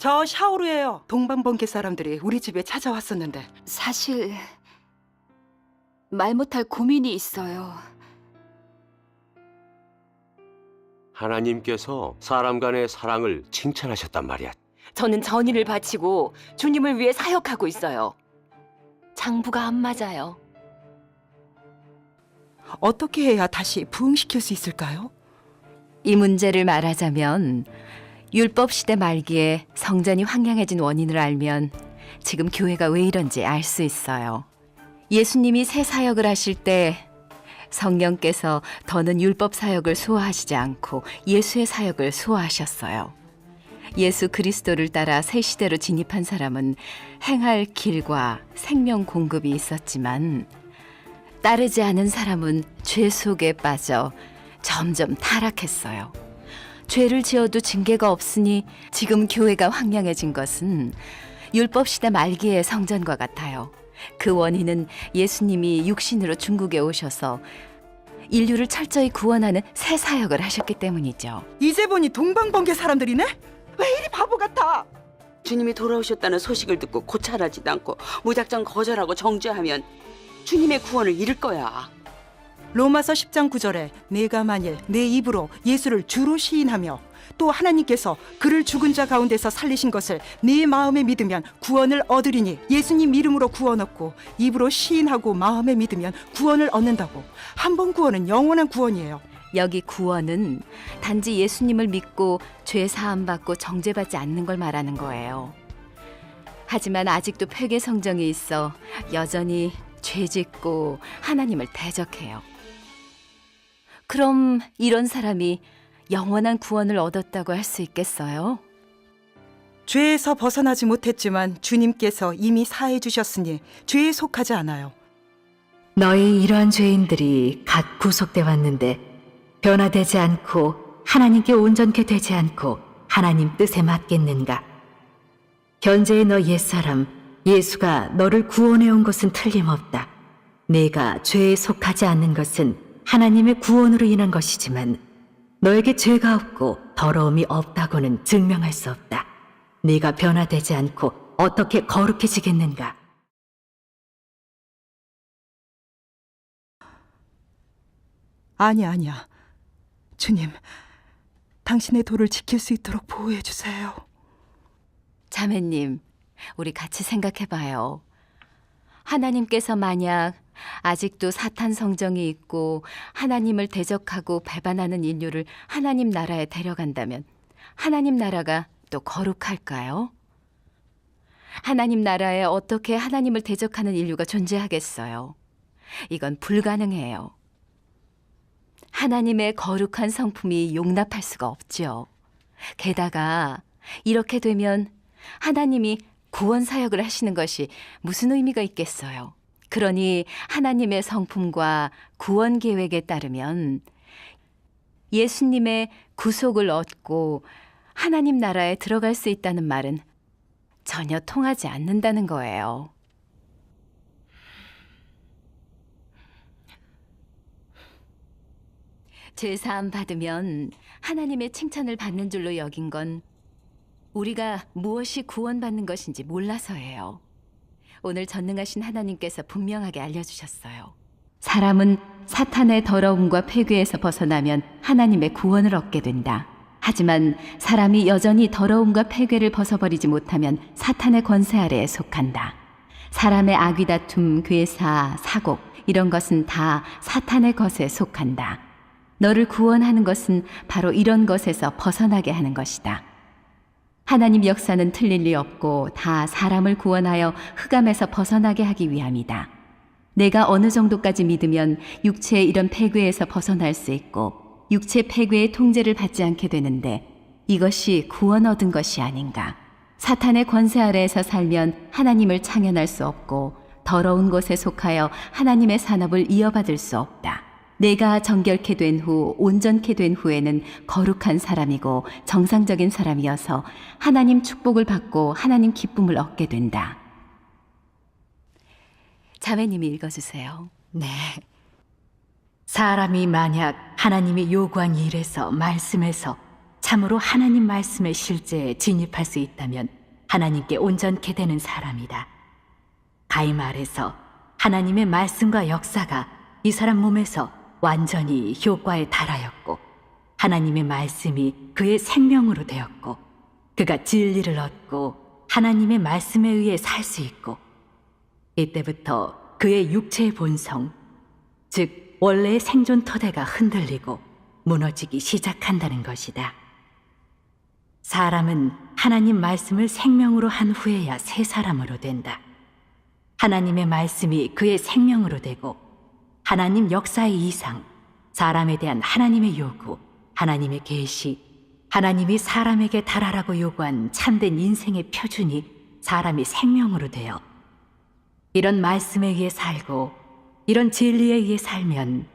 저 샤오루예요. 동방번개 사람들이 우리 집에 찾아왔었는데. 사실 말 못할 고민이 있어요. 하나님께서 사람 간의 사랑을 칭찬하셨단 말이야. 저는 전의를 바치고 주님을 위해 사역하고 있어요. 장부가 안 맞아요. 어떻게 해야 다시 부흥시킬 수 있을까요? 이 문제를 말하자면 율법 시대 말기에 성전이 황량해진 원인을 알면 지금 교회가 왜 이런지 알 수 있어요. 예수님이 새 사역을 하실 때 성령께서 더는 율법 사역을 수호하시지 않고 예수의 사역을 수호하셨어요. 예수 그리스도를 따라 새 시대로 진입한 사람은 행할 길과 생명 공급이 있었지만 따르지 않은 사람은 죄 속에 빠져 점점 타락했어요. 죄를 지어도 징계가 없으니 지금 교회가 황량해진 것은 율법 시대 말기의 성전과 같아요. 그 원인은 예수님이 육신으로 중국에 오셔서 인류를 철저히 구원하는 새 사역을 하셨기 때문이죠. 이제 보니 동방번개 사람들이네? 왜 이리 바보 같아? 주님이 돌아오셨다는 소식을 듣고 고찰하지도 않고 무작정 거절하고 정죄하면 주님의 구원을 잃을 거야. 로마서 10장 9절에 내가 만일 내 입으로 예수를 주로 시인하며 또 하나님께서 그를 죽은 자 가운데서 살리신 것을 네 마음에 믿으면 구원을 얻으리니 예수님 이름으로 구원 얻고 입으로 시인하고 마음에 믿으면 구원을 얻는다고. 한 번 구원은 영원한 구원이에요. 여기 구원은 단지 예수님을 믿고 죄 사함 받고 정죄받지 않는 걸 말하는 거예요. 하지만 아직도 폐괴 성정이 있어 여전히 죄 짓고 하나님을 대적해요. 그럼 이런 사람이 영원한 구원을 얻었다고 할 수 있겠어요? 죄에서 벗어나지 못했지만 주님께서 이미 사해 주셨으니 죄에 속하지 않아요. 너희 이러한 죄인들이 각 구속돼 왔는데 변화되지 않고 하나님께 온전케 되지 않고 하나님 뜻에 맞겠는가? 현재의 너 옛사람 예수가 너를 구원해 온 것은 틀림없다. 내가 죄에 속하지 않는 것은 하나님의 구원으로 인한 것이지만 너에게 죄가 없고 더러움이 없다고는 증명할 수 없다. 네가 변화되지 않고 어떻게 거룩해지겠는가? 아니야. 주님, 당신의 도를 지킬 수 있도록 보호해 주세요. 자매님, 우리 같이 생각해봐요. 하나님께서 만약 아직도 사탄 성정이 있고 하나님을 대적하고 배반하는 인류를 하나님 나라에 데려간다면 하나님 나라가 또 거룩할까요? 하나님 나라에 어떻게 하나님을 대적하는 인류가 존재하겠어요? 이건 불가능해요. 하나님의 거룩한 성품이 용납할 수가 없죠. 게다가 이렇게 되면 하나님이 구원 사역을 하시는 것이 무슨 의미가 있겠어요? 그러니 하나님의 성품과 구원 계획에 따르면 예수님의 구속을 얻고 하나님 나라에 들어갈 수 있다는 말은 전혀 통하지 않는다는 거예요. 죄사함 받으면 하나님의 칭찬을 받는 줄로 여긴 건 우리가 무엇이 구원받는 것인지 몰라서예요. 오늘 전능하신 하나님께서 분명하게 알려주셨어요. 사람은 사탄의 더러움과 폐괴에서 벗어나면 하나님의 구원을 얻게 된다. 하지만 사람이 여전히 더러움과 폐괴를 벗어버리지 못하면 사탄의 권세 아래에 속한다. 사람의 악의다툼, 괴사, 사곡 이런 것은 다 사탄의 것에 속한다. 너를 구원하는 것은 바로 이런 것에서 벗어나게 하는 것이다. 하나님 역사는 틀릴 리 없고 다 사람을 구원하여 흑암에서 벗어나게 하기 위함이다. 내가 어느 정도까지 믿으면 육체의 이런 폐괴에서 벗어날 수 있고 육체 폐괴의 통제를 받지 않게 되는데 이것이 구원 얻은 것이 아닌가. 사탄의 권세 아래에서 살면 하나님을 창현할 수 없고 더러운 곳에 속하여 하나님의 산업을 이어받을 수 없다. 내가 정결케 된 후, 온전케 된 후에는 거룩한 사람이고 정상적인 사람이어서 하나님 축복을 받고 하나님 기쁨을 얻게 된다. 자매님이 읽어주세요. 네. 사람이 만약 하나님이 요구한 일에서 말씀에서 참으로 하나님 말씀에 실제 진입할 수 있다면 하나님께 온전케 되는 사람이다. 가히 말해서 하나님의 말씀과 역사가 이 사람 몸에서 완전히 효과에 달하였고 하나님의 말씀이 그의 생명으로 되었고 그가 진리를 얻고 하나님의 말씀에 의해 살 수 있고 이때부터 그의 육체의 본성, 즉 원래의 생존 토대가 흔들리고 무너지기 시작한다는 것이다. 사람은 하나님 말씀을 생명으로 한 후에야 새 사람으로 된다. 하나님의 말씀이 그의 생명으로 되고 하나님 역사의 이상, 사람에 대한 하나님의 요구, 하나님의 계시, 하나님이 사람에게 달하라고 요구한 참된 인생의 표준이 사람이 생명으로 되어 이런 말씀에 의해 살고 이런 진리에 의해 살면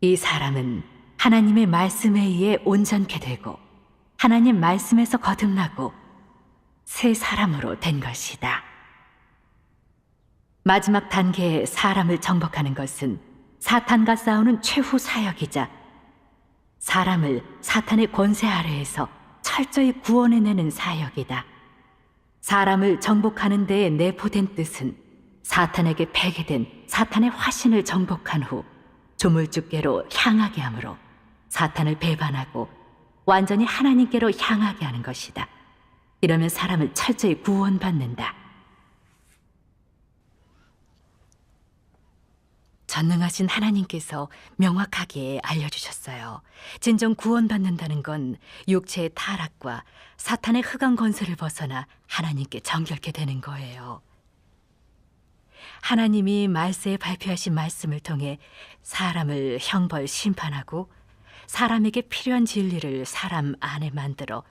이 사람은 하나님의 말씀에 의해 온전케 되고 하나님 말씀에서 거듭나고 새 사람으로 된 것이다. 마지막 단계에 사람을 정복하는 것은 사탄과 싸우는 최후 사역이자 사람을 사탄의 권세 아래에서 철저히 구원해내는 사역이다. 사람을 정복하는 데에 내포된 뜻은 사탄에게 폐기된 사탄의 화신을 정복한 후 조물주께로 향하게 하므로 사탄을 배반하고 완전히 하나님께로 향하게 하는 것이다. 이러면 사람을 철저히 구원받는다. 전능하신 하나님께서 명확하게 알려주셨어요. 진정 구원받는다는 건 육체의 타락과 사탄의 흑암 권세를 벗어나 하나님께 정결케 되는 거예요. 하나님이 말세에 발표하신 말씀을 통해 사람을 형벌 심판하고 사람에게 필요한 진리를 사람 안에 만들어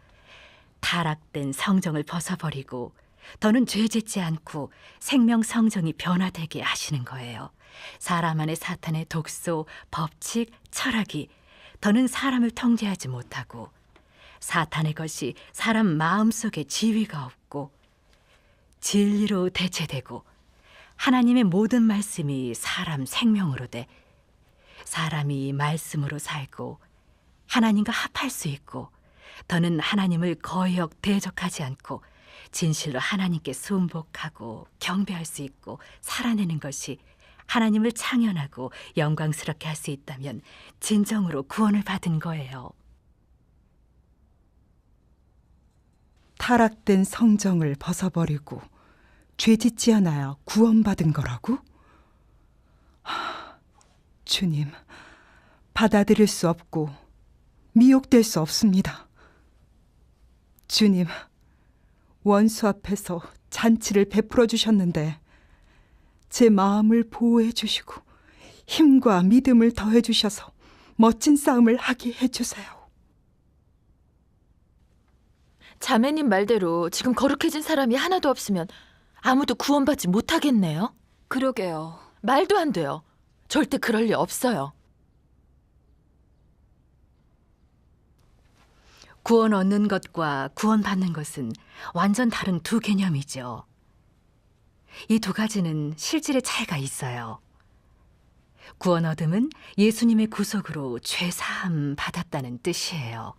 타락된 성정을 벗어버리고 더는 죄 짓지 않고 생명 성정이 변화되게 하시는 거예요. 사람 안에 사탄의 독소, 법칙, 철학이 더는 사람을 통제하지 못하고 사탄의 것이 사람 마음속에 지위가 없고 진리로 대체되고 하나님의 모든 말씀이 사람 생명으로 돼 사람이 말씀으로 살고 하나님과 합할 수 있고 더는 하나님을 거역 대적하지 않고 진실로 하나님께 순복하고 경배할 수 있고 살아내는 것이 하나님을 창현하고 영광스럽게 할 수 있다면 진정으로 구원을 받은 거예요. 타락된 성정을 벗어버리고 죄 짓지 않아야 구원받은 거라고? 주님, 받아들일 수 없고 미혹될 수 없습니다. 주님, 원수 앞에서 잔치를 베풀어 주셨는데 제 마음을 보호해 주시고 힘과 믿음을 더해 주셔서 멋진 싸움을 하게 해주세요. 자매님 말대로 지금 거룩해진 사람이 하나도 없으면 아무도 구원받지 못하겠네요. 그러게요. 말도 안 돼요. 절대 그럴 리 없어요. 구원 얻는 것과 구원받는 것은 완전 다른 두 개념이죠. 이 두 가지는 실질의 차이가 있어요. 구원 얻음은 예수님의 구속으로 죄 사함 받았다는 뜻이에요.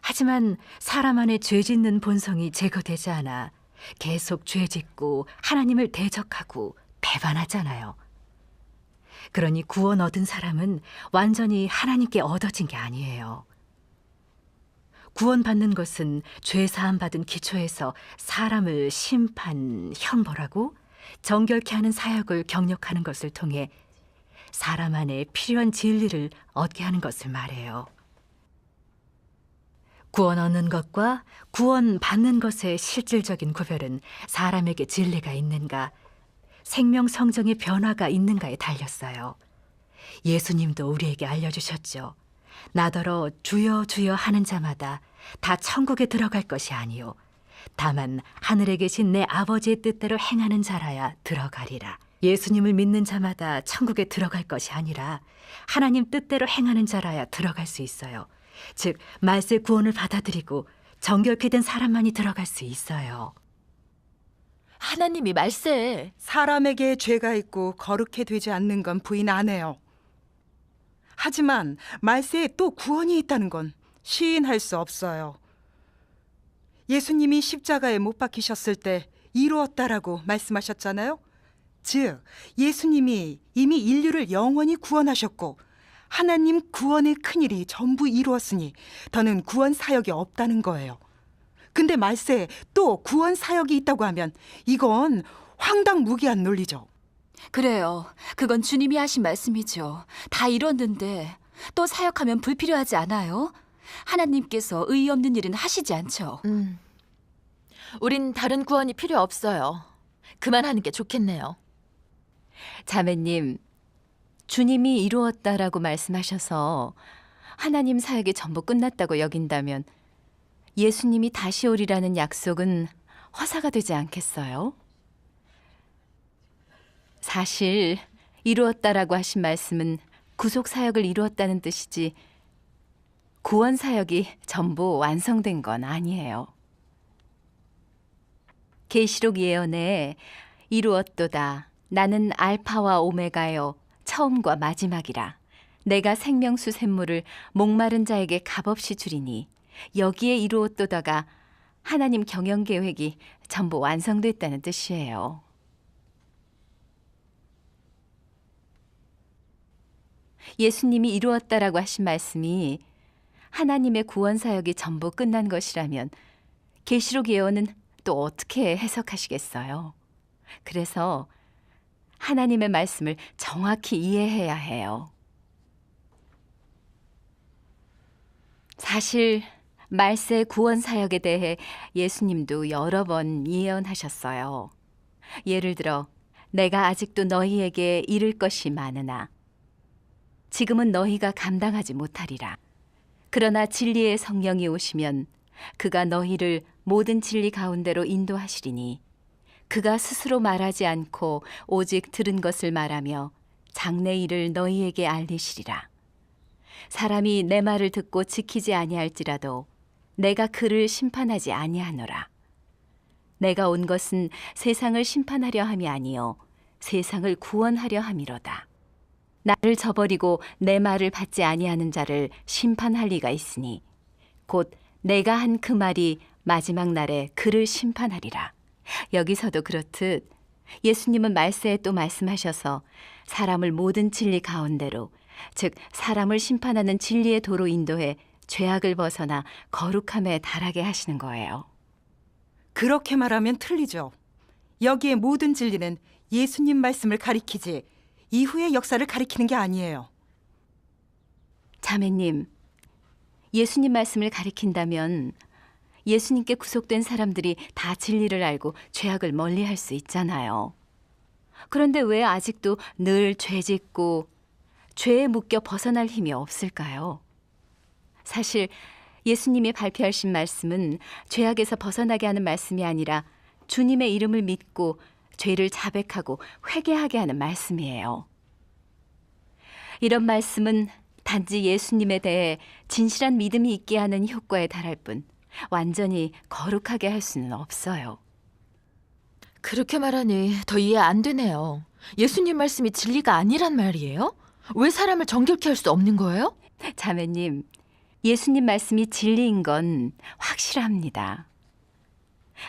하지만 사람 안에 죄 짓는 본성이 제거되지 않아 계속 죄 짓고 하나님을 대적하고 배반하잖아요. 그러니 구원 얻은 사람은 완전히 하나님께 얻어진 게 아니에요. 구원받는 것은 죄 사함 받은 기초에서 사람을 심판, 형벌하고 정결케 하는 사역을 경력하는 것을 통해 사람 안에 필요한 진리를 얻게 하는 것을 말해요. 구원 얻는 것과 구원 받는 것의 실질적인 구별은 사람에게 진리가 있는가, 생명 성정의 변화가 있는가에 달렸어요. 예수님도 우리에게 알려주셨죠. 나더러 주여 주여 하는 자마다 다 천국에 들어갈 것이 아니요 다만 하늘에 계신 내 아버지의 뜻대로 행하는 자라야 들어가리라. 예수님을 믿는 자마다 천국에 들어갈 것이 아니라 하나님 뜻대로 행하는 자라야 들어갈 수 있어요. 즉 말세 구원을 받아들이고 정결케 된 사람만이 들어갈 수 있어요. 하나님이 말세 사람에게 죄가 있고 거룩해 되지 않는 건 부인 안 해요. 하지만 말세에 또 구원이 있다는 건 시인할 수 없어요. 예수님이 십자가에 못 박히셨을 때 이루었다라고 말씀하셨잖아요. 즉, 예수님이 이미 인류를 영원히 구원하셨고 하나님 구원의 큰일이 전부 이루었으니 더는 구원 사역이 없다는 거예요. 근데 말세에 또 구원 사역이 있다고 하면 이건 황당무계한 논리죠. 그래요. 그건 주님이 하신 말씀이죠. 다 이뤘는데 또 사역하면 불필요하지 않아요? 하나님께서 의의 없는 일은 하시지 않죠. 우린 다른 구원이 필요 없어요. 그만하는 게 좋겠네요. 자매님, 주님이 이루었다라고 말씀하셔서 하나님 사역이 전부 끝났다고 여긴다면 예수님이 다시 오리라는 약속은 허사가 되지 않겠어요? 사실 이루었다라고 하신 말씀은 구속 사역을 이루었다는 뜻이지 구원 사역이 전부 완성된 건 아니에요. 계시록 예언에 이루었도다. 나는 알파와 오메가요 처음과 마지막이라. 내가 생명수 샘물을 목마른 자에게 값없이 주리니 여기에 이루었도다가 하나님 경영 계획이 전부 완성됐다는 뜻이에요. 예수님이 이루었다라고 하신 말씀이 하나님의 구원 사역이 전부 끝난 것이라면 계시록 예언은 또 어떻게 해석하시겠어요? 그래서 하나님의 말씀을 정확히 이해해야 해요. 사실 말세 구원 사역에 대해 예수님도 여러 번 예언하셨어요. 예를 들어 내가 아직도 너희에게 이를 것이 많으나 지금은 너희가 감당하지 못하리라. 그러나 진리의 성령이 오시면 그가 너희를 모든 진리 가운데로 인도하시리니 그가 스스로 말하지 않고 오직 들은 것을 말하며 장래 일을 너희에게 알리시리라. 사람이 내 말을 듣고 지키지 아니할지라도 내가 그를 심판하지 아니하노라. 내가 온 것은 세상을 심판하려 함이 아니요 세상을 구원하려 함이로다. 나를 저버리고 내 말을 받지 아니하는 자를 심판할 리가 있으니 곧 내가 한 그 말이 마지막 날에 그를 심판하리라. 여기서도 그렇듯 예수님은 말세에 또 말씀하셔서 사람을 모든 진리 가운데로, 즉 사람을 심판하는 진리의 도로 인도해 죄악을 벗어나 거룩함에 달하게 하시는 거예요. 그렇게 말하면 틀리죠. 여기에 모든 진리는 예수님 말씀을 가리키지 이후의 역사를 가리키는 게 아니에요. 자매님, 예수님 말씀을 가리킨다면 예수님께 구속된 사람들이 다 진리를 알고 죄악을 멀리할 수 있잖아요. 그런데 왜 아직도 늘 죄짓고 죄에 묶여 벗어날 힘이 없을까요? 사실 예수님이 발표하신 말씀은 죄악에서 벗어나게 하는 말씀이 아니라 주님의 이름을 믿고 죄를 자백하고 회개하게 하는 말씀이에요. 이런 말씀은 단지 예수님에 대해 진실한 믿음이 있게 하는 효과에 달할 뿐 완전히 거룩하게 할 수는 없어요. 그렇게 말하니 더 이해 안 되네요. 예수님 말씀이 진리가 아니란 말이에요? 왜 사람을 정결케 할 수 없는 거예요? 자매님, 예수님 말씀이 진리인 건 확실합니다.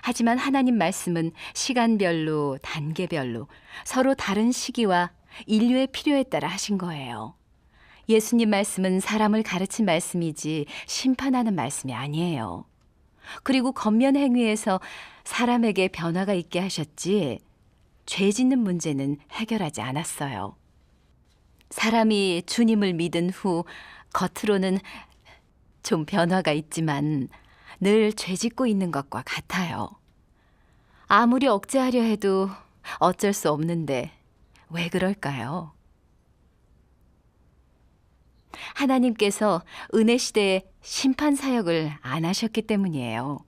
하지만 하나님 말씀은 시간별로, 단계별로 서로 다른 시기와 인류의 필요에 따라 하신 거예요. 예수님 말씀은 사람을 가르친 말씀이지 심판하는 말씀이 아니에요. 그리고 겉면 행위에서 사람에게 변화가 있게 하셨지 죄 짓는 문제는 해결하지 않았어요. 사람이 주님을 믿은 후 겉으로는 좀 변화가 있지만 늘 죄 짓고 있는 것과 같아요. 아무리 억제하려 해도 어쩔 수 없는데 왜 그럴까요? 하나님께서 은혜 시대에 심판 사역을 안 하셨기 때문이에요.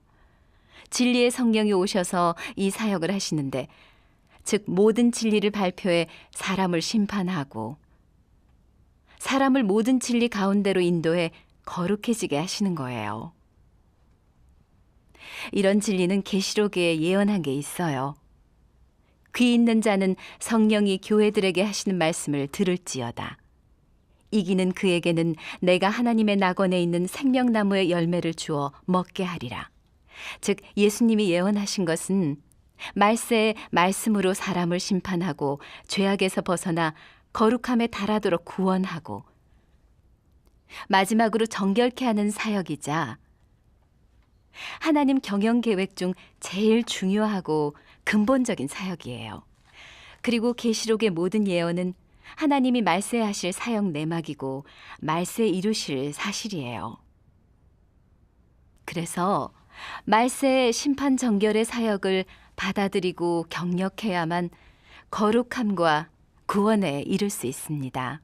진리의 성령이 오셔서 이 사역을 하시는데, 즉 모든 진리를 발표해 사람을 심판하고 사람을 모든 진리 가운데로 인도해 거룩해지게 하시는 거예요. 이런 진리는 계시록에 예언한 게 있어요. 귀 있는 자는 성령이 교회들에게 하시는 말씀을 들을지어다. 이기는 그에게는 내가 하나님의 낙원에 있는 생명나무의 열매를 주어 먹게 하리라. 즉 예수님이 예언하신 것은 말세에 말씀으로 사람을 심판하고 죄악에서 벗어나 거룩함에 달하도록 구원하고 마지막으로 정결케 하는 사역이자 하나님 경영 계획 중 제일 중요하고 근본적인 사역이에요. 그리고 계시록의 모든 예언은 하나님이 말세에 하실 사역 내막이고 말세에 이루실 사실이에요. 그래서 말세의 심판 정결의 사역을 받아들이고 경력해야만 거룩함과 구원에 이를 수 있습니다.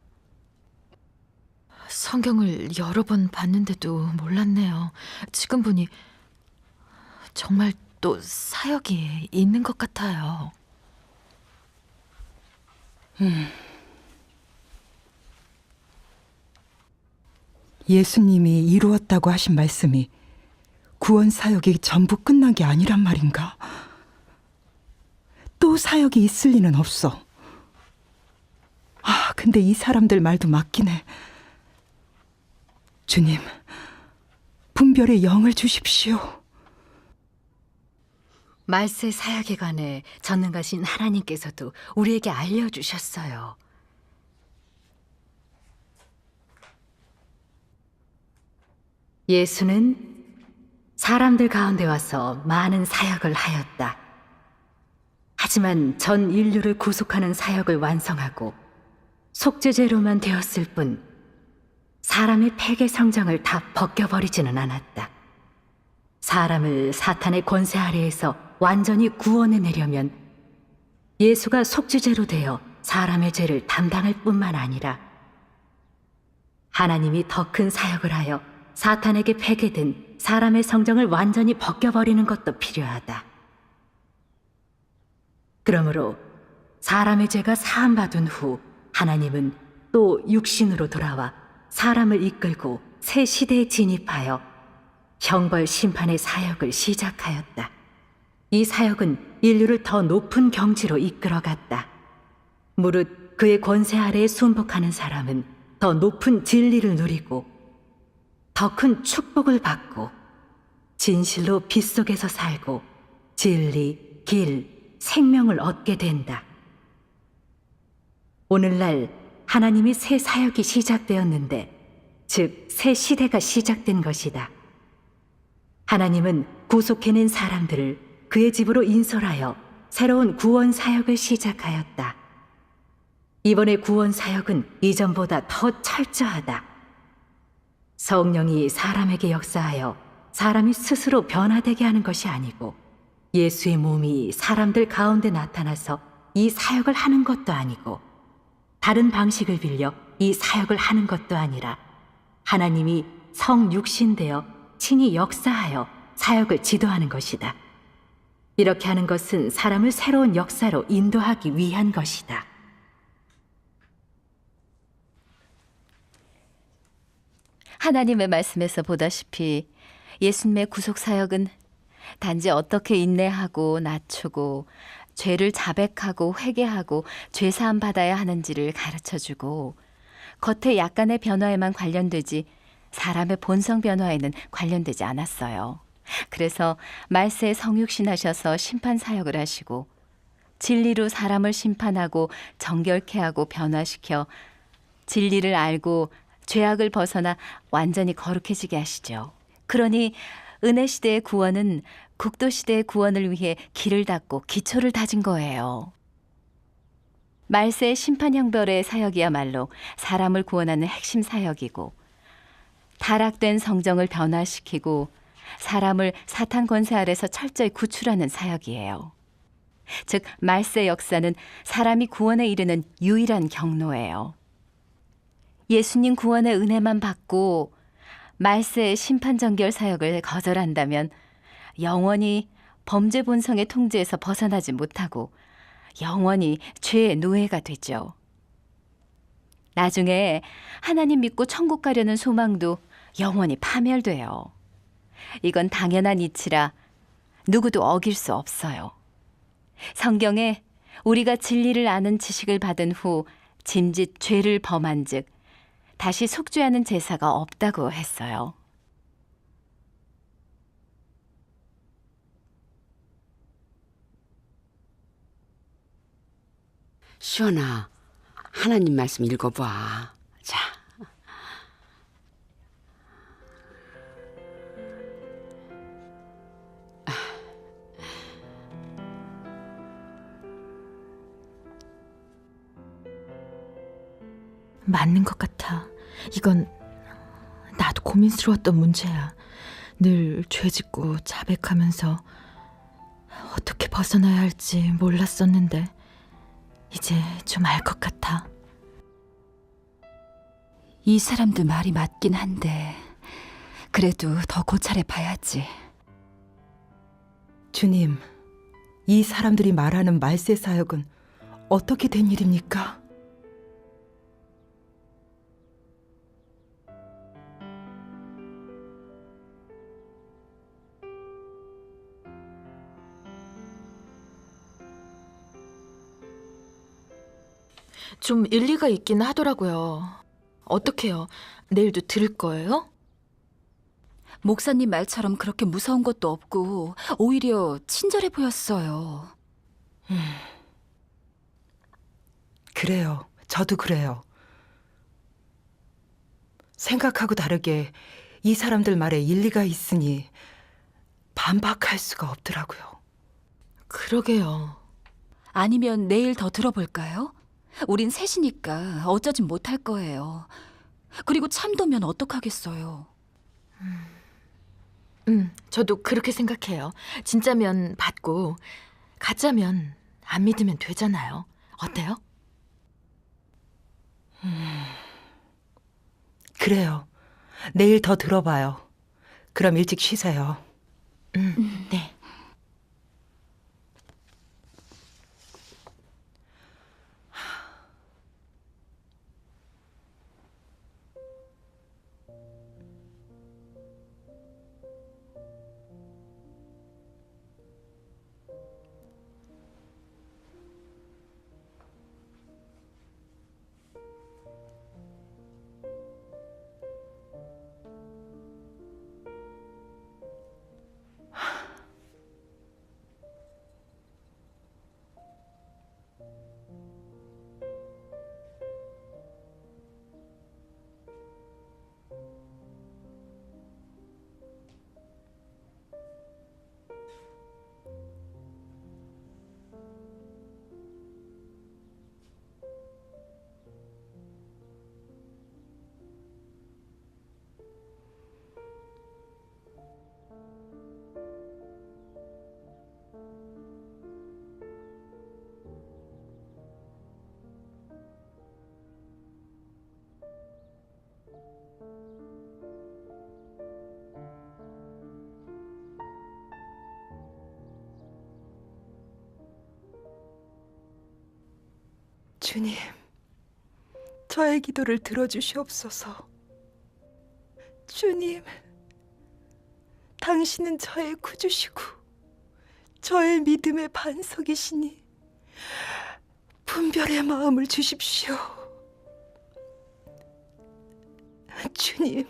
성경을 여러 번 봤는데도 몰랐네요. 지금 보니 정말 또 사역이 있는 것 같아요. 예수님이 이루었다고 하신 말씀이 구원 사역이 전부 끝난 게 아니란 말인가? 또 사역이 있을 리는 없어. 근데 이 사람들 말도 맞긴 해. 주님, 분별의 영을 주십시오. 말세 사역에 관해 전능하신 하나님께서도 우리에게 알려주셨어요. 예수는 사람들 가운데 와서 많은 사역을 하였다. 하지만 전 인류를 구속하는 사역을 완성하고 속죄제로만 되었을 뿐 사람의 폐계 성정을 다 벗겨버리지는 않았다. 사람을 사탄의 권세 아래에서 완전히 구원해내려면 예수가 속죄제로 되어 사람의 죄를 담당할 뿐만 아니라 하나님이 더 큰 사역을 하여 사탄에게 폐괴된 사람의 성정을 완전히 벗겨버리는 것도 필요하다. 그러므로 사람의 죄가 사함받은 후 하나님은 또 육신으로 돌아와 사람을 이끌고 새 시대에 진입하여 형벌 심판의 사역을 시작하였다. 이 사역은 인류를 더 높은 경지로 이끌어갔다. 무릇 그의 권세 아래에 순복하는 사람은 더 높은 진리를 누리고 더 큰 축복을 받고 진실로 빛 속에서 살고 진리, 길, 생명을 얻게 된다. 오늘날 하나님이 새 사역이 시작되었는데, 즉 새 시대가 시작된 것이다. 하나님은 구속해낸 사람들을 그의 집으로 인솔하여 새로운 구원 사역을 시작하였다. 이번의 구원 사역은 이전보다 더 철저하다. 성령이 사람에게 역사하여 사람이 스스로 변화되게 하는 것이 아니고 예수의 몸이 사람들 가운데 나타나서 이 사역을 하는 것도 아니고 다른 방식을 빌려 이 사역을 하는 것도 아니라 하나님이 성육신되어 친히 역사하여 사역을 지도하는 것이다. 이렇게 하는 것은 사람을 새로운 역사로 인도하기 위한 것이다. 하나님의 말씀에서 보다시피 예수님의 구속 사역은 단지 어떻게 인내하고 낮추고 죄를 자백하고 회개하고 죄사함 받아야 하는지를 가르쳐주고 겉의 약간의 변화에만 관련되지 사람의 본성 변화에는 관련되지 않았어요. 그래서 말세에 성육신하셔서 심판 사역을 하시고 진리로 사람을 심판하고 정결케 하고 변화시켜 진리를 알고 죄악을 벗어나 완전히 거룩해지게 하시죠. 그러니 은혜 시대의 구원은 국도 시대의 구원을 위해 길을 닦고 기초를 다진 거예요. 말세의 심판 형벌의 사역이야말로 사람을 구원하는 핵심 사역이고 타락된 성정을 변화시키고 사람을 사탄 권세 아래서 철저히 구출하는 사역이에요. 즉 말세 역사는 사람이 구원에 이르는 유일한 경로예요. 예수님 구원의 은혜만 받고 말세의 심판정결 사역을 거절한다면 영원히 범죄 본성의 통제에서 벗어나지 못하고 영원히 죄의 노예가 되죠. 나중에 하나님 믿고 천국 가려는 소망도 영원히 파멸돼요. 이건 당연한 이치라 누구도 어길 수 없어요. 성경에 우리가 진리를 아는 지식을 받은 후 짐짓 죄를 범한 즉 다시 속죄하는 제사가 없다고 했어요. 시원아, 하나님 말씀 읽어봐. 자, 맞는 것 같아. 이건 나도 고민스러웠던 문제야. 늘 죄짓고 자백하면서 어떻게 벗어나야 할지 몰랐었는데 이제 좀 알 것 같아. 이 사람도 말이 맞긴 한데 그래도 더 고찰해 봐야지. 주님, 이 사람들이 말하는 말세 사역은 어떻게 된 일입니까? 좀 일리가 있긴 하더라고요. 어떡해요? 내일도 들을 거예요? 목사님 말처럼 그렇게 무서운 것도 없고 오히려 친절해 보였어요. 그래요. 저도 그래요. 생각하고 다르게 이 사람들 말에 일리가 있으니 반박할 수가 없더라고요. 그러게요. 아니면 내일 더 들어볼까요? 우린 셋이니까 어쩌진 못할 거예요. 그리고 참도면 어떡하겠어요. 저도 그렇게 생각해요. 진짜면 받고 가짜면 안 믿으면 되잖아요. 어때요? 그래요. 내일 더 들어봐요. 그럼 일찍 쉬세요. 네. 주님, 저의 기도를 들어주시옵소서. 주님, 당신은 저의 구주시고 저의 믿음의 반석이시니 분별의 마음을 주십시오. 주님,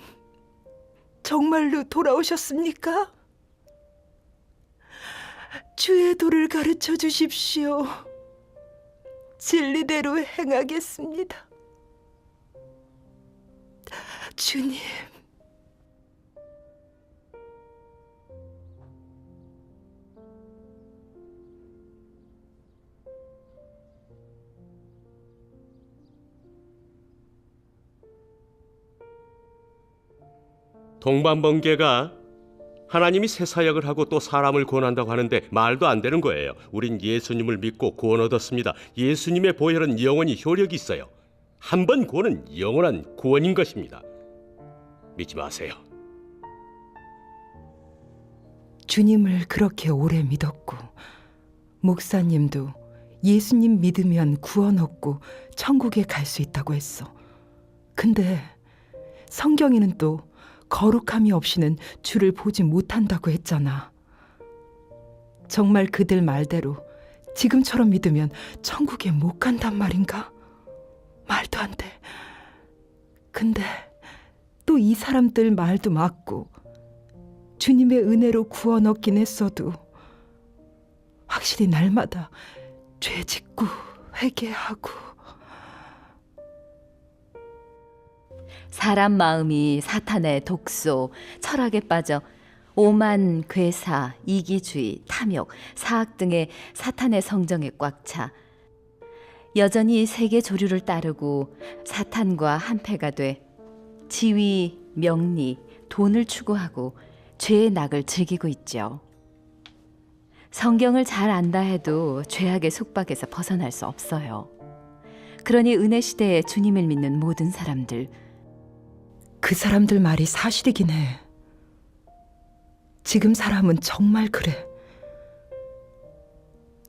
정말로 돌아오셨습니까? 주의 도를 가르쳐 주십시오. 진리대로 행하겠습니다. 주님. 동반번개가 하나님이 새 사역을 하고 또 사람을 구원한다고 하는데 말도 안 되는 거예요. 우린 예수님을 믿고 구원 얻었습니다. 예수님의 보혈은 영원히 효력이 있어요. 한 번 구원은 영원한 구원인 것입니다. 믿지 마세요. 주님을 그렇게 오래 믿었고 목사님도 예수님 믿으면 구원 얻고 천국에 갈 수 있다고 했어. 근데 성경에는 또 거룩함이 없이는 주를 보지 못한다고 했잖아. 정말 그들 말대로 지금처럼 믿으면 천국에 못 간단 말인가? 말도 안 돼. 근데 또 이 사람들 말도 맞고 주님의 은혜로 구원 얻긴 했어도 확실히 날마다 죄 짓고 회개하고. 사람 마음이 사탄의 독소, 철학에 빠져 오만, 괴사, 이기주의, 탐욕, 사악 등의 사탄의 성정에 꽉 차 여전히 세계 조류를 따르고 사탄과 한패가 돼 지위, 명리, 돈을 추구하고 죄의 낙을 즐기고 있죠. 성경을 잘 안다 해도 죄악의 속박에서 벗어날 수 없어요. 그러니 은혜 시대에 주님을 믿는 모든 사람들, 그 사람들 말이 사실이긴 해. 지금 사람은 정말 그래.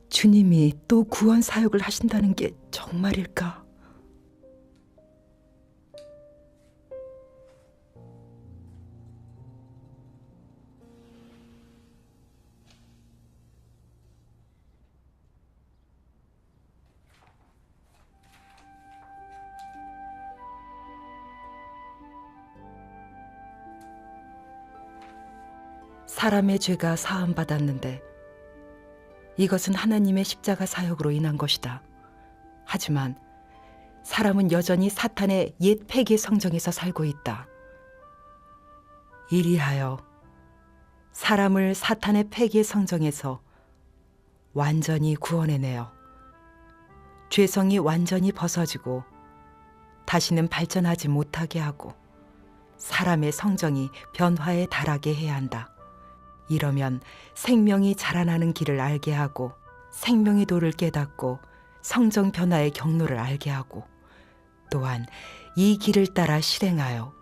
주님이 또 구원 사역을 하신다는 게 정말일까? 사람의 죄가 사함받았는데 이것은 하나님의 십자가 사역으로 인한 것이다. 하지만 사람은 여전히 사탄의 옛 폐기 성정에서 살고 있다. 이리하여 사람을 사탄의 폐기 성정에서 완전히 구원해내어 죄성이 완전히 벗어지고 다시는 발전하지 못하게 하고 사람의 성정이 변화에 달하게 해야 한다. 이러면 생명이 자라나는 길을 알게 하고 생명의 도를 깨닫고 성정 변화의 경로를 알게 하고 또한 이 길을 따라 실행하여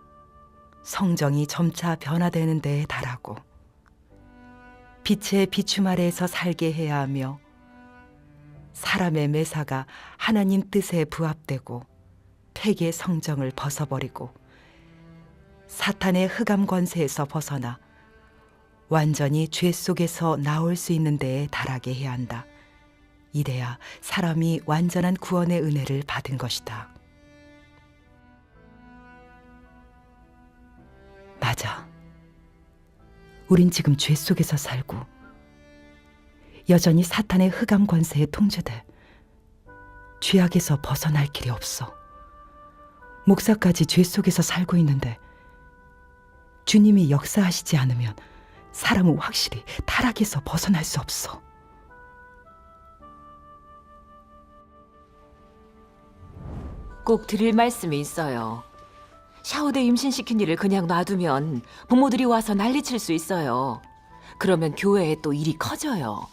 성정이 점차 변화되는 데에 달하고 빛의 비춤 아래에서 살게 해야 하며 사람의 매사가 하나님 뜻에 부합되고 폐기의 성정을 벗어버리고 사탄의 흑암 권세에서 벗어나 완전히 죄 속에서 나올 수 있는 데에 달하게 해야 한다. 이래야 사람이 완전한 구원의 은혜를 받은 것이다. 맞아. 우린 지금 죄 속에서 살고 여전히 사탄의 흑암 권세에 통제돼 죄악에서 벗어날 길이 없어. 목사까지 죄 속에서 살고 있는데 주님이 역사하시지 않으면 사람은 확실히 타락에서 벗어날 수 없어. 꼭 드릴 말씀이 있어요. 샤오대 임신시킨 일을 그냥 놔두면 부모들이 와서 난리칠 수 있어요. 그러면 교회에 또 일이 커져요.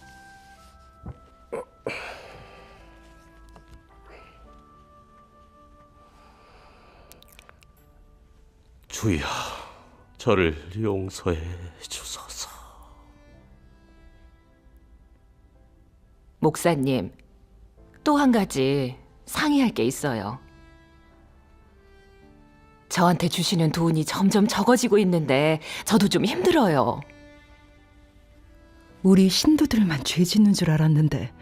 주여, 저를 용서해 주소서. 목사님, 또 한 가지 상의할 게 있어요. 저한테 주시는 돈이 점점 적어지고 있는데 저도 좀 힘들어요. 우리 신도들만 죄 짓는 줄 알았는데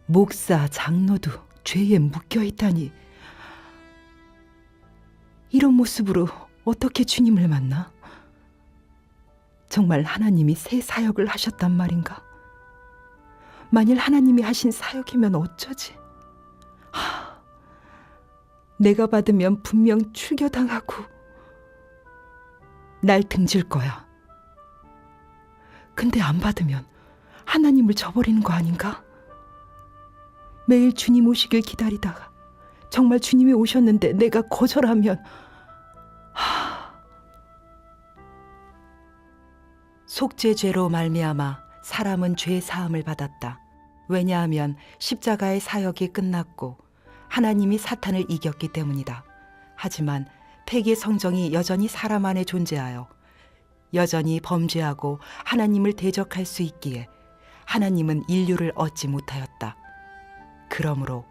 목사, 장로도 죄에 묶여 있다니. 이런 모습으로 어떻게 주님을 만나? 정말 하나님이 새 사역을 하셨단 말인가? 만일 하나님이 하신 사역이면 어쩌지? 내가 받으면 분명 출교당하고 날 등질 거야. 근데 안 받으면 하나님을 저버리는 거 아닌가? 매일 주님 오시길 기다리다가 정말 주님이 오셨는데 내가 거절하면 속죄죄로 말미암아 사람은 죄 사함을 받았다. 왜냐하면 십자가의 사역이 끝났고 하나님이 사탄을 이겼기 때문이다. 하지만 폐기의 성정이 여전히 사람 안에 존재하여 여전히 범죄하고 하나님을 대적할 수 있기에 하나님은 인류를 얻지 못하였다. 그러므로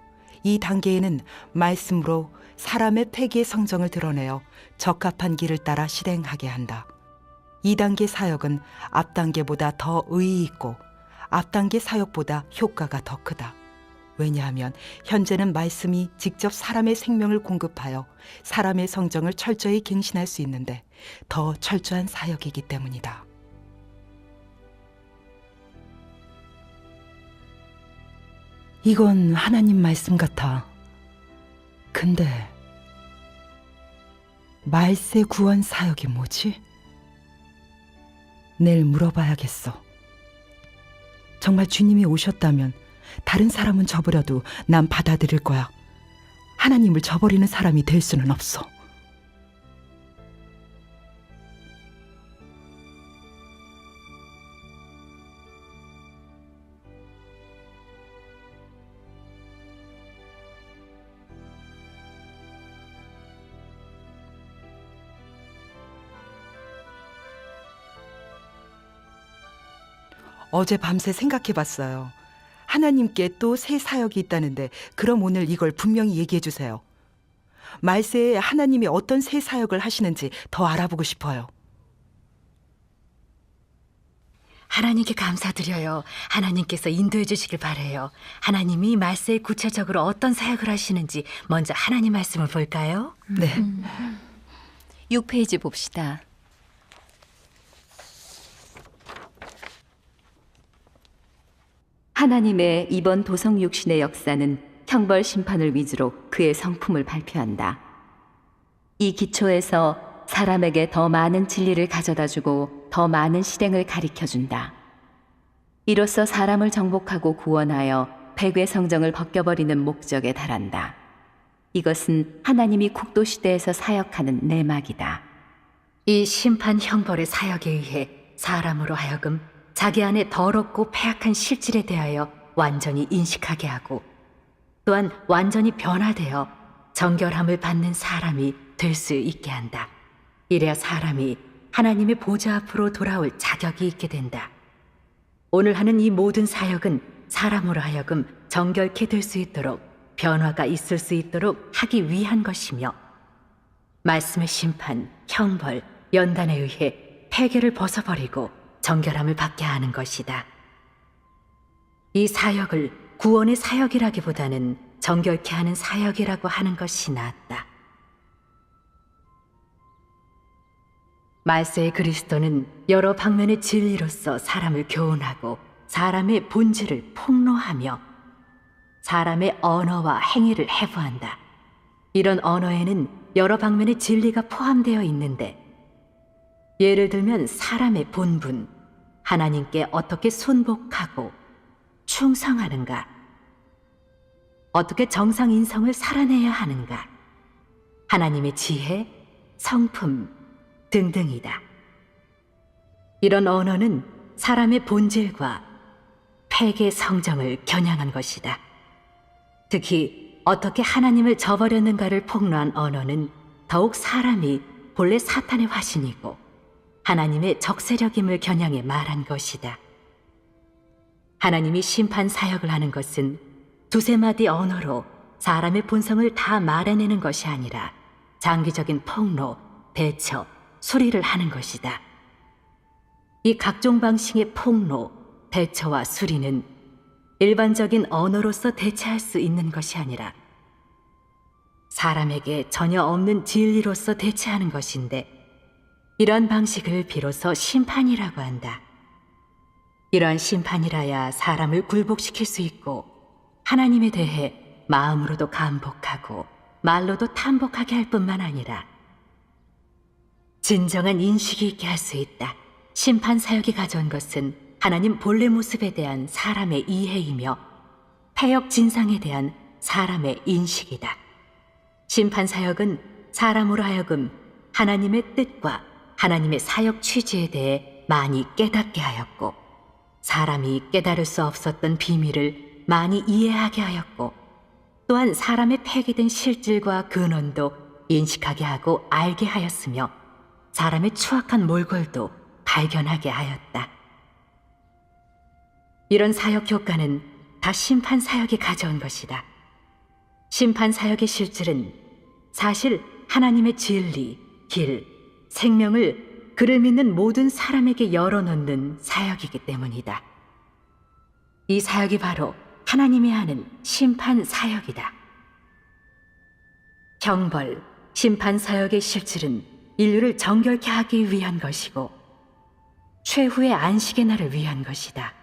이 단계에는 말씀으로 사람의 폐기의 성정을 드러내어 적합한 길을 따라 실행하게 한다. 2단계 사역은 앞단계보다 더 의의 있고 앞단계 사역보다 효과가 더 크다. 왜냐하면 현재는 말씀이 직접 사람의 생명을 공급하여 사람의 성정을 철저히 갱신할 수 있는데 더 철저한 사역이기 때문이다. 이건 하나님 말씀 같아. 근데 말세 구원 사역이 뭐지? 내일 물어봐야겠어. 정말 주님이 오셨다면 다른 사람은 저버려도 난 받아들일 거야. 하나님을 저버리는 사람이 될 수는 없어. 어제 밤새 생각해봤어요. 하나님께 또 새 사역이 있다는데 그럼 오늘 이걸 분명히 얘기해 주세요. 말세에 하나님이 어떤 새 사역을 하시는지 더 알아보고 싶어요. 하나님께 감사드려요. 하나님께서 인도해 주시길 바래요. 하나님이 말세에 구체적으로 어떤 사역을 하시는지 먼저 하나님 말씀을 볼까요? 네. 6페이지 봅시다. 하나님의 이번 도성 육신의 역사는 형벌 심판을 위주로 그의 성품을 발표한다. 이 기초에서 사람에게 더 많은 진리를 가져다주고 더 많은 실행을 가리켜준다. 이로써 사람을 정복하고 구원하여 백의 성정을 벗겨버리는 목적에 달한다. 이것은 하나님이 국도시대에서 사역하는 내막이다. 이 심판 형벌의 사역에 의해 사람으로 하여금 자기 안에 더럽고 패악한 실질에 대하여 완전히 인식하게 하고 또한 완전히 변화되어 정결함을 받는 사람이 될 수 있게 한다. 이래야 사람이 하나님의 보좌 앞으로 돌아올 자격이 있게 된다. 오늘 하는 이 모든 사역은 사람으로 하여금 정결케 될 수 있도록 변화가 있을 수 있도록 하기 위한 것이며 말씀의 심판, 형벌, 연단에 의해 폐괴를 벗어버리고 정결함을 받게 하는 것이다. 이 사역을 구원의 사역이라기보다는 정결케 하는 사역이라고 하는 것이 낫다. 말세의 그리스도는 여러 방면의 진리로서 사람을 교훈하고 사람의 본질을 폭로하며 사람의 언어와 행위를 해부한다. 이런 언어에는 여러 방면의 진리가 포함되어 있는데 예를 들면 사람의 본분, 하나님께 어떻게 순복하고 충성하는가, 어떻게 정상 인성을 살아내야 하는가, 하나님의 지혜, 성품 등등이다. 이런 언어는 사람의 본질과 폐괴 성정을 겨냥한 것이다. 특히 어떻게 하나님을 저버렸는가를 폭로한 언어는 더욱 사람이 본래 사탄의 화신이고 하나님의 적세력임을 겨냥해 말한 것이다. 하나님이 심판 사역을 하는 것은 두세 마디 언어로 사람의 본성을 다 말해내는 것이 아니라 장기적인 폭로, 대처, 수리를 하는 것이다. 이 각종 방식의 폭로, 대처와 수리는 일반적인 언어로서 대체할 수 있는 것이 아니라 사람에게 전혀 없는 진리로서 대체하는 것인데 이러한 방식을 비로소 심판이라고 한다. 이러한 심판이라야 사람을 굴복시킬 수 있고 하나님에 대해 마음으로도 감복하고 말로도 탐복하게 할 뿐만 아니라 진정한 인식이 있게 할 수 있다. 심판 사역이 가져온 것은 하나님 본래 모습에 대한 사람의 이해이며 패역 진상에 대한 사람의 인식이다. 심판 사역은 사람으로 하여금 하나님의 뜻과 하나님의 사역 취지에 대해 많이 깨닫게 하였고 사람이 깨달을 수 없었던 비밀을 많이 이해하게 하였고 또한 사람의 폐기된 실질과 근원도 인식하게 하고 알게 하였으며 사람의 추악한 몰골도 발견하게 하였다. 이런 사역 효과는 다 심판 사역이 가져온 것이다. 심판 사역의 실질은 사실 하나님의 진리, 길, 생명을 그를 믿는 모든 사람에게 열어놓는 사역이기 때문이다. 이 사역이 바로 하나님이 하는 심판 사역이다. 형벌, 심판 사역의 실질은 인류를 정결케 하기 위한 것이고 최후의 안식의 날을 위한 것이다.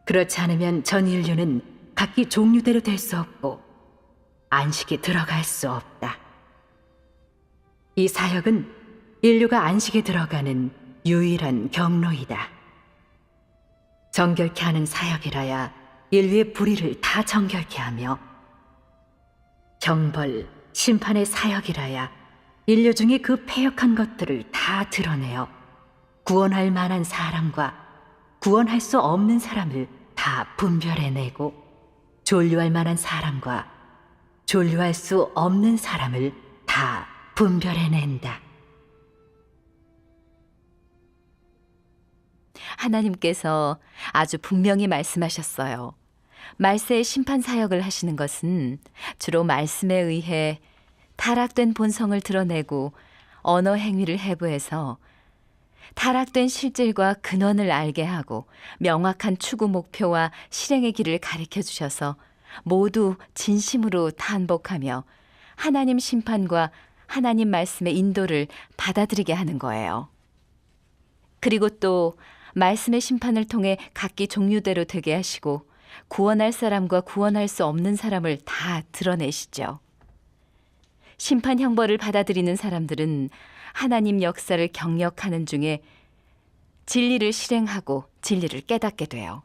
그렇지 않으면 전 인류는 각기 종류대로 될 수 없고 안식에 들어갈 수 없다. 이 사역은 인류가 안식에 들어가는 유일한 경로이다. 정결케 하는 사역이라야 인류의 불의를 다 정결케 하며 형벌, 심판의 사역이라야 인류 중에 그 패역한 것들을 다 드러내어 구원할 만한 사람과 구원할 수 없는 사람을 다 분별해내고 존류할 만한 사람과 존류할 수 없는 사람을 다 분별해낸다. 하나님께서 아주 분명히 말씀하셨어요. 말세의 심판 사역을 하시는 것은 주로 말씀에 의해 타락된 본성을 드러내고 언어 행위를 해부해서 타락된 실질과 근원을 알게 하고 명확한 추구 목표와 실행의 길을 가르쳐 주셔서 모두 진심으로 탄복하며 하나님 심판과 하나님 말씀의 인도를 받아들이게 하는 거예요. 그리고 또 말씀의 심판을 통해 각기 종류대로 되게 하시고 구원할 사람과 구원할 수 없는 사람을 다 드러내시죠. 심판 형벌을 받아들이는 사람들은 하나님 역사를 경력하는 중에 진리를 실행하고 진리를 깨닫게 돼요.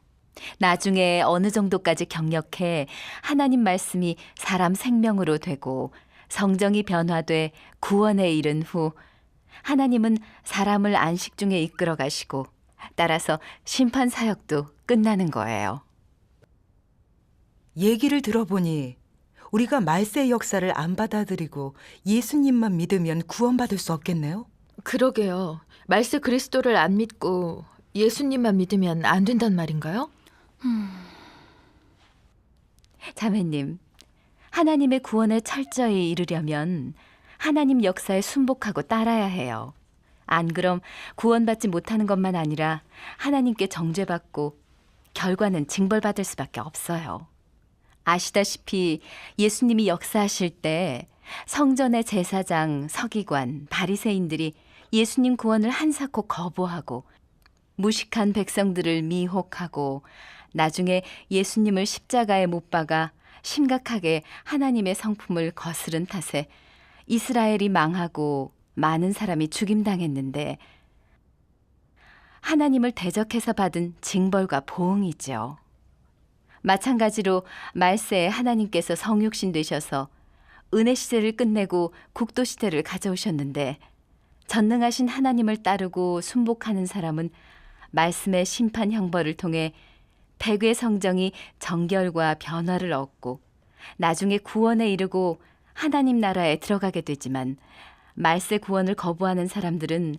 나중에 어느 정도까지 경력해 하나님 말씀이 사람 생명으로 되고 성정이 변화돼 구원에 이른 후 하나님은 사람을 안식 중에 이끌어 가시고 따라서 심판 사역도 끝나는 거예요. 얘기를 들어보니 우리가 말세의 역사를 안 받아들이고 예수님만 믿으면 구원받을 수 없겠네요. 그러게요. 말세 그리스도를 안 믿고 예수님만 믿으면 안 된단 말인가요? 자매님, 하나님의 구원에 철저히 이르려면 하나님 역사에 순복하고 따라야 해요. 안 그럼 구원받지 못하는 것만 아니라 하나님께 정죄받고 결과는 징벌받을 수밖에 없어요. 아시다시피 예수님이 역사하실 때 성전의 제사장, 서기관, 바리새인들이 예수님 구원을 한사코 거부하고 무식한 백성들을 미혹하고 나중에 예수님을 십자가에 못 박아 심각하게 하나님의 성품을 거스른 탓에 이스라엘이 망하고 많은 사람이 죽임당했는데 하나님을 대적해서 받은 징벌과 보응이죠. 마찬가지로 말세에 하나님께서 성육신 되셔서 은혜 시대를 끝내고 국도 시대를 가져오셨는데 전능하신 하나님을 따르고 순복하는 사람은 말씀의 심판 형벌을 통해 백의 성정이 정결과 변화를 얻고 나중에 구원에 이르고 하나님 나라에 들어가게 되지만 말세 구원을 거부하는 사람들은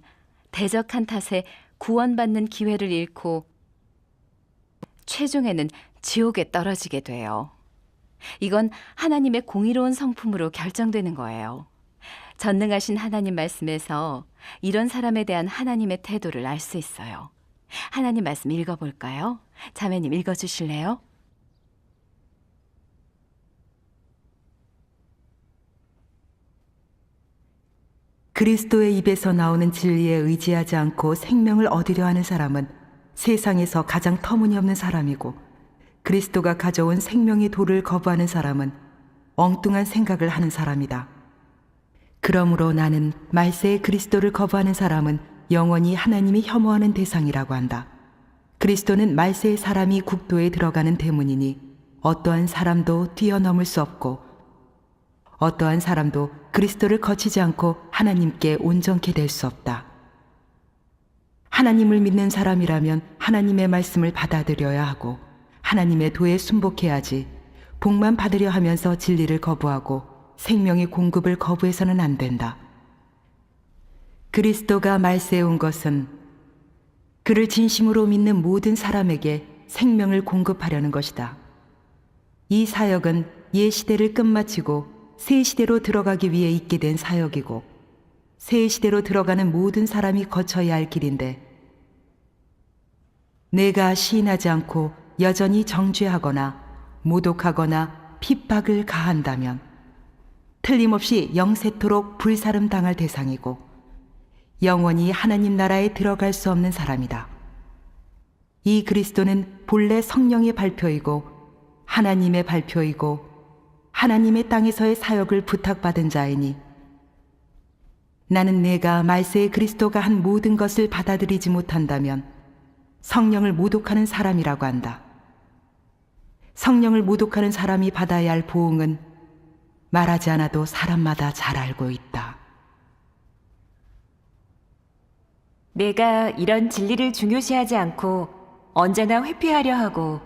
대적한 탓에 구원받는 기회를 잃고 최종에는 지옥에 떨어지게 돼요. 이건 하나님의 공의로운 성품으로 결정되는 거예요. 전능하신 하나님 말씀에서 이런 사람에 대한 하나님의 태도를 알 수 있어요. 하나님 말씀 읽어볼까요? 자매님 읽어주실래요? 그리스도의 입에서 나오는 진리에 의지하지 않고 생명을 얻으려 하는 사람은 세상에서 가장 터무니없는 사람이고 그리스도가 가져온 생명의 도를 거부하는 사람은 엉뚱한 생각을 하는 사람이다. 그러므로 나는 말세의 그리스도를 거부하는 사람은 영원히 하나님이 혐오하는 대상이라고 한다. 그리스도는 말세의 사람이 국도에 들어가는 대문이니 어떠한 사람도 뛰어넘을 수 없고 어떠한 사람도 그리스도를 거치지 않고 하나님께 온전케 될 수 없다. 하나님을 믿는 사람이라면 하나님의 말씀을 받아들여야 하고 하나님의 도에 순복해야지 복만 받으려 하면서 진리를 거부하고 생명의 공급을 거부해서는 안 된다. 그리스도가 말세에 온 것은 그를 진심으로 믿는 모든 사람에게 생명을 공급하려는 것이다. 이 사역은 옛 시대를 끝마치고 새 시대로 들어가기 위해 있게 된 사역이고 새 시대로 들어가는 모든 사람이 거쳐야 할 길인데 내가 시인하지 않고 여전히 정죄하거나 모독하거나 핍박을 가한다면 틀림없이 영세토록 불사름 당할 대상이고 영원히 하나님 나라에 들어갈 수 없는 사람이다. 이 그리스도는 본래 성령의 발표이고 하나님의 발표이고 하나님의 땅에서의 사역을 부탁받은 자이니 나는 내가 말세의 그리스도가 한 모든 것을 받아들이지 못한다면 성령을 모독하는 사람이라고 한다. 성령을 모독하는 사람이 받아야 할 보응은 말하지 않아도 사람마다 잘 알고 있다. 내가 이런 진리를 중요시하지 않고 언제나 회피하려 하고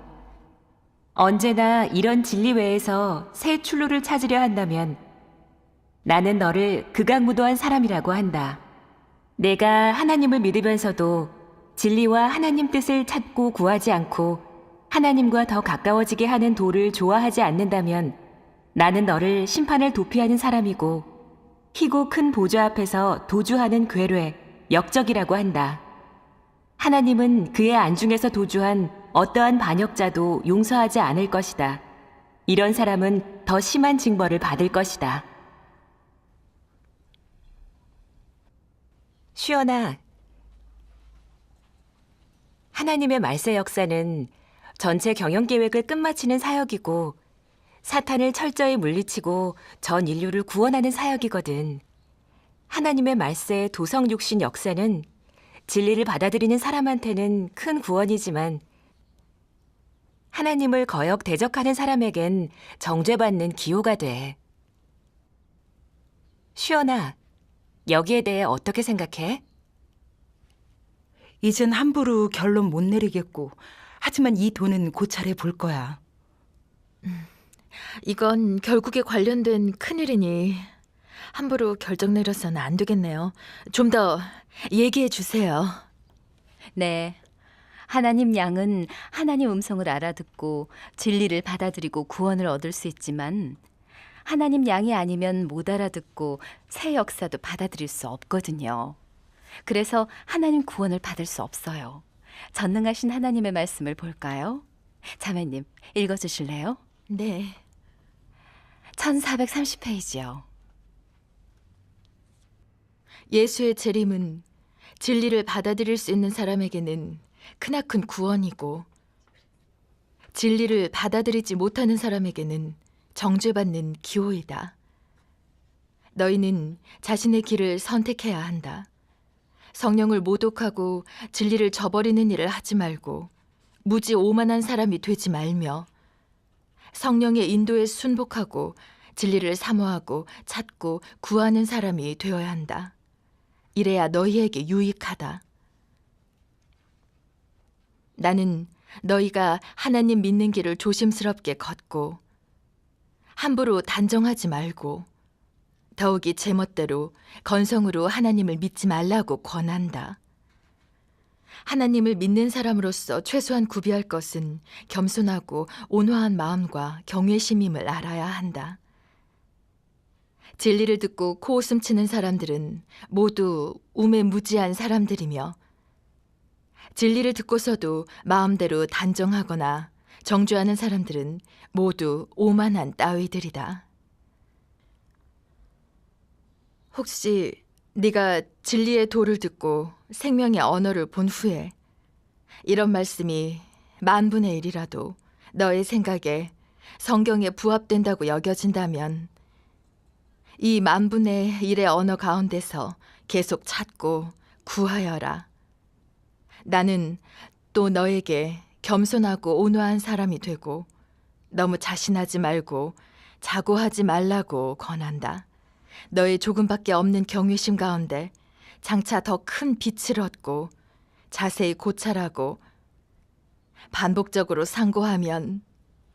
언제나 이런 진리 외에서 새 출路를 찾으려 한다면 나는 너를 극악무도한 사람이라고 한다. 내가 하나님을 믿으면서도 진리와 하나님 뜻을 찾고 구하지 않고 하나님과 더 가까워지게 하는 도를 좋아하지 않는다면 나는 너를 심판을 도피하는 사람이고 희고 큰 보좌 앞에서 도주하는 괴뢰, 역적이라고 한다. 하나님은 그의 안중에서 도주한 어떠한 반역자도 용서하지 않을 것이다. 이런 사람은 더 심한 징벌을 받을 것이다. 시연아, 하나님의 말세 역사는 전체 경영 계획을 끝마치는 사역이고 사탄을 철저히 물리치고 전 인류를 구원하는 사역이거든. 하나님의 말세의 도성 육신 역사는 진리를 받아들이는 사람한테는 큰 구원이지만 하나님을 거역 대적하는 사람에겐 정죄받는 기호가 돼. 시연아, 여기에 대해 어떻게 생각해? 이젠 함부로 결론 못 내리겠고 하지만 이 돈은 고찰해 볼 거야. 이건 결국에 관련된 큰일이니 함부로 결정 내려서는 안 되겠네요. 좀 더 얘기해 주세요. 네. 하나님 양은 하나님 음성을 알아듣고 진리를 받아들이고 구원을 얻을 수 있지만 하나님 양이 아니면 못 알아듣고 새 역사도 받아들일 수 없거든요. 그래서 하나님 구원을 받을 수 없어요. 전능하신 하나님의 말씀을 볼까요? 자매님, 읽어주실래요? 네. 1430페이지요. 예수의 재림은 진리를 받아들일 수 있는 사람에게는 크나큰 구원이고 진리를 받아들이지 못하는 사람에게는 정죄받는 기호이다. 너희는 자신의 길을 선택해야 한다. 성령을 모독하고 진리를 저버리는 일을 하지 말고 무지 오만한 사람이 되지 말며 성령의 인도에 순복하고 진리를 사모하고 찾고 구하는 사람이 되어야 한다. 이래야 너희에게 유익하다. 나는 너희가 하나님 믿는 길을 조심스럽게 걷고 함부로 단정하지 말고 더욱이 제멋대로 건성으로 하나님을 믿지 말라고 권한다. 하나님을 믿는 사람으로서 최소한 구비할 것은 겸손하고 온화한 마음과 경외심임을 알아야 한다. 진리를 듣고 코웃음 치는 사람들은 모두 우매무지한 사람들이며 진리를 듣고서도 마음대로 단정하거나 정죄하는 사람들은 모두 오만한 따위들이다. 혹시 네가 진리의 도를 듣고 생명의 언어를 본 후에 이런 말씀이 10,000분의 1이라도 너의 생각에 성경에 부합된다고 여겨진다면 이 10,000분의 1의 언어 가운데서 계속 찾고 구하여라. 나는 또 너에게 겸손하고 온화한 사람이 되고 너무 자신하지 말고 자고하지 말라고 권한다. 너의 조금밖에 없는 경외심 가운데 장차 더 큰 빛을 얻고 자세히 고찰하고 반복적으로 상고하면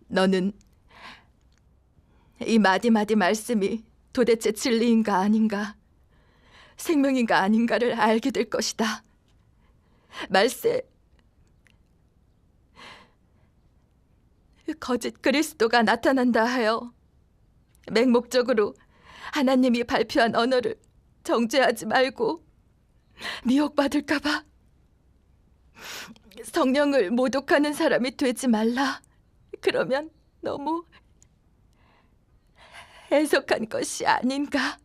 너는 이 마디마디 말씀이 도대체 진리인가 아닌가, 생명인가 아닌가를 알게 될 것이다. 말세, 거짓 그리스도가 나타난다 하여 맹목적으로 하나님이 발표한 언어를 정죄하지 말고 미혹받을까 봐 성령을 모독하는 사람이 되지 말라. 그러면 너무 해석한 것이 아닌가?